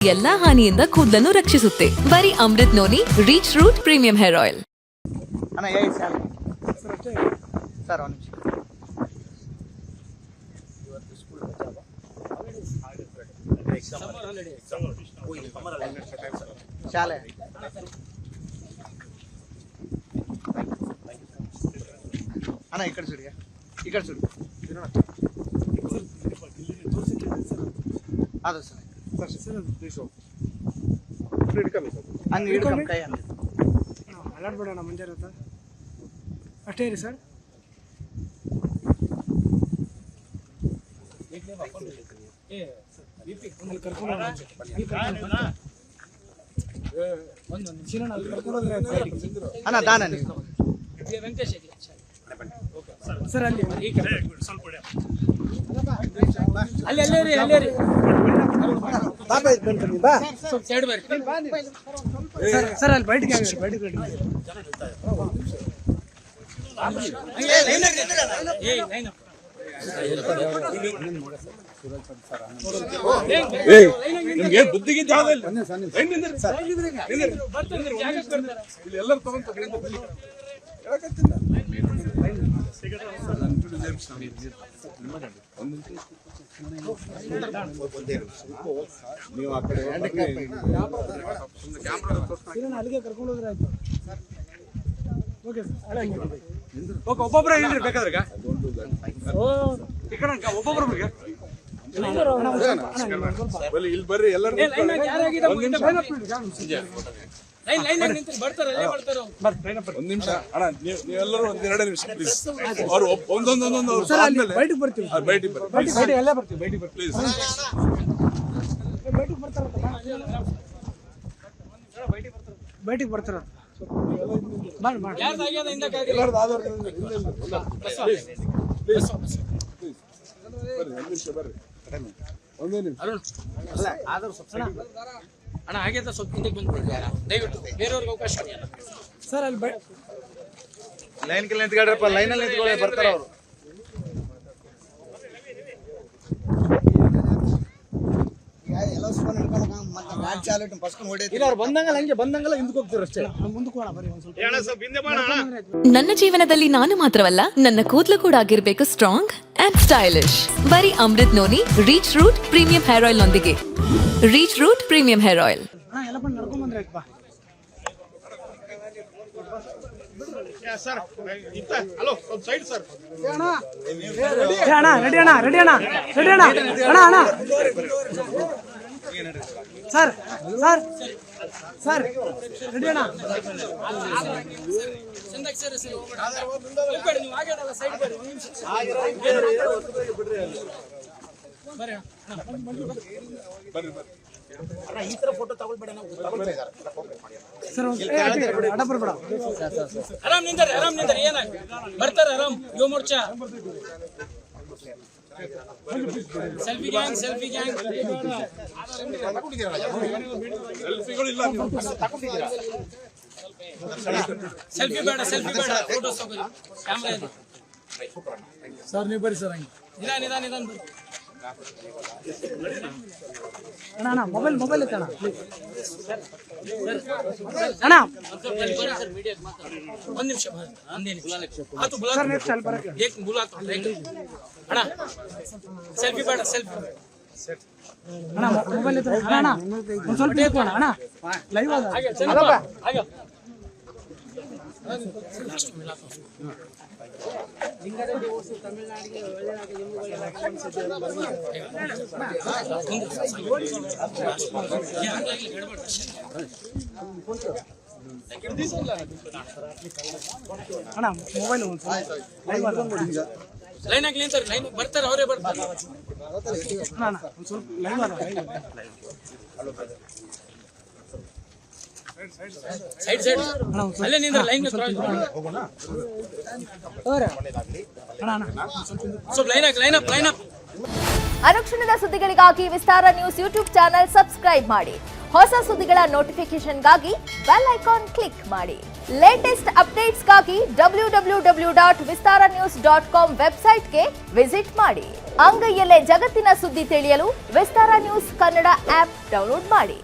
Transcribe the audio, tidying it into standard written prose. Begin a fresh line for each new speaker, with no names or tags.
ಎಲ್ಲಾ ಹಾನಿಯಿಂದ ಕೂದಲನ್ನು ರಕ್ಷಿಸುತ್ತೆ. ಬರೀ Amrit noni reach root premium hair oil.
Sir ಒಂದು ಶಾಲೆ ಅಣ್ಣ ಈ ಕಡೆ ಸುಡಿಗೆ ಈ ಕಡೆ ಸುಡಿ ಅದು ಸರ್ ಹಂಗೆ ಹಿಡ್ಕೊಂಡು ಕೈ ಹಂಗೆ
ಅಲ್ಲಾಡ್ಬೇಡಣ್ಣ ಮುಂಜಾನೆ ಇರುತ್ತೆ ಅಷ್ಟೇ ರೀ ಸರ್.
ಅಣ್ಣ ದಾನ ನೀವು
ಸರ್ ಅಲ್ಲಿ ಅಲ್ಲಿ ಅಲ್ಲೇ ರೀ ಅಲ್ಲೇ ರೀ ಸರ್ ಅಲ್ಲಿ ಬಯಟಿಗೆ
ನಿಮ್ಗೆ ಬುದ್ಧಿಗೆ ಜಾಗ ಇಲ್ಲ. ಎಲ್ಲರೂ ತಗೊಂಡ್ ನೀವು ಆ ಕಡೆ
ಅಲ್ಲಿಗೆ ಕರ್ಕೊಂಡು ಹೋದ್ರೆ ಆಯ್ತು. ಓಕೆ ಓಕೆ ಒಬ್ಬೊಬ್ಬರ ಏನ್ರಿ ಬೇಕಾದ್ರೆ ಈ ಕಡೆ ಒಬ್ಬೊಬ್ಬರಿಗೆ
ಇಲ್ಲಿ ಬರ್ರಿ ಎಲ್ಲರೂ ಒಂದ್ ನಿಮಿಷ ಅಣ್ಣ ನೀವೆಲ್ಲರೂ ಒಂದೆರಡು ನಿಮಿಷ ಪ್ಲೀಸ್. ಅವ್ರು ಒಂದೊಂದೊಂದೊಂದು
ಬಯಟಿಗೆ ಬರ್ತೀವಿ
ಬೈಟಿಗೆ ಬರ್ರಿ
ಎಲ್ಲ ಬರ್ತೀವಿ ಬಯಟಿಗೆ ಬರ್ತೀವಿ
ಪ್ಲೀಸ್.
ಬಯಟಿಗೆ ಬರ್ತಾರ
ಎಲ್ಲರದ್ದು ಆಧಾರ್ ಬರ್ರಿ ಒಂದೇ ನಿಮಿಷ
ಅಣ್ಣ ಹಾಗೆ ಸ್ವಲ್ಪ ಹಿಂದಕ್ಕೆ ಬಂದ್ಬಿಡಿ ದಯವಿಟ್ಟು ಬೇರೆಯವ್ರಿಗೆ ಅವಕಾಶ ಕೊಡಿ ಅಣ್ಣ.
ಸರ್ ಅಲ್ಲಿ
ಲೈನ್ ಕಿಲ್ ನಿಂತ್ಕೊಳ್ರಪ್ಪ, ಲೈನಲ್ಲಿ ನಿಂತ್ಕೊಳ್ಳಿ, ಬರ್ತಾರ ಅವರು.
ಬಂದಂಗಲ್ಲ ಹಂಗೆ ಬಂದಂಗಲ್ಲ ಹಿಂದಕ್ಕೆ ಹೋಗ್ತೀರ ಅಷ್ಟೇ. ಮುಂದಕ್ಕೆ ಹೋಗೋಣ ಬರ್ರಿ ಒಂದ್ ಸ್ವಲ್ಪ.
ನನ್ನ ಜೀವನದಲ್ಲಿ ನಾನು ಮಾತ್ರವಲ್ಲ, ನನ್ನ ಕೂದಲು ಕೂಡ ಆಗಿರ್ಬೇಕು ಸ್ಟ್ರಾಂಗ್ ಅಂಡ್ ಸ್ಟೈಲಿಶ್. ಬರೀ Amrit noni reach root premium hair oil ನೊಂದಿಗೆ. Rich root premium hair oil.
ಎಲ್ಲ ಬಂದು ನಡ್ಕೊಂಡ್ ಬಂದ್ರೆ ಆಯ್ತು ಬಾ. ರೆಡಿ ಅಣ್ಣ ಸರ್ ಸರ್ ಸರ್ ರೆಡಿ ಅಣ್ಣ.
ಆರಾಮ್ ನಿಂದರಿ ಏನ ಬರ್ತಾರ ಆರಾಮ್ Yuva Morcha selfie gang selfie ಬೇಡ ಫೋಟೋಸ್ ತಗೊಳ್ಳಿ ಕ್ಯಾಮ್ರಾ ಇದೆ
ಸರ್ ನೀವು ಬರ್ರಿ ಸರ್ ಹಂಗೆ
ನಿಧಾನ ಬರ್ರಿ
ಅಣ್ಣ ಮೊಬೈಲ್ ಇತ್ತಣ್ಣ ಅಣ್ಣ
ಒಂದ್ ನಿಮಿಷ
ಸರ್ ನೆಕ್ಸ್ಟ್ ಅಲ್ಲಿ ಬರಕ್ಕೆ
ಅಣ್ಣ ಸೆಲ್ಫಿ ಬೇಡ
ಅಣ್ಣ ಮೊಬೈಲ್ ಇತ್ತು ಅಣ್ಣ ಒಂದು ಸ್ವಲ್ಪ ಬೇಕು ಅಣ್ಣ ಲೈವ್ ಆಗ ಅಣ್ಣ ಮೊಬೈಲ್ ಒಂದು
ಲೈನ್ ಆಗಿ ನಿಂತಾರೆ ಲೈನ್ ಬರ್ತಾರೆ ಅವರೇ ಬರ್ತಾರೆ
ಅಣ್ಣ ಒಂದು ಸ್ವಲ್ಪ ಲೈವ್ ಆದ
ಸೈಡ್ ಅಲ್ಲೇ ನಿಂದ್ರೆ ಲೈನ್ ಸ್ವಲ್ಪ ಲೈನ್ ಅಪ್
ಅನುಕ್ಷಣದ ಸುದ್ದಿಗಳಿಗಾಗಿ ವಿಸ್ತಾರ ನ್ಯೂಸ್ ಯೂಟ್ಯೂಬ್ ಚಾನೆಲ್ ಸಬ್ಸ್ಕ್ರೈಬ್ ಮಾಡಿ. ಹೊಸ ಸುದ್ದಿಗಳ ನೋಟಿಫಿಕೇಶನ್ಗಾಗಿ ಬೆಲ್ ಐಕಾನ್ ಕ್ಲಿಕ್ ಮಾಡಿ. ಲೇಟೆಸ್ಟ್ ಅಪ್ಡೇಟ್ಸ್ಗಾಗಿ www.vistaranews.com ವೆಬ್ಸೈಟ್ಗೆ ವಿಸಿಟ್ ಮಾಡಿ. ಅಂಗೈಯಲ್ಲೇ ಜಗತ್ತಿನ ಸುದ್ದಿ ತಿಳಿಯಲು ವಿಸ್ತಾರ ನ್ಯೂಸ್ ಕನ್ನಡ ಆಪ್ ಡೌನ್ಲೋಡ್ ಮಾಡಿ.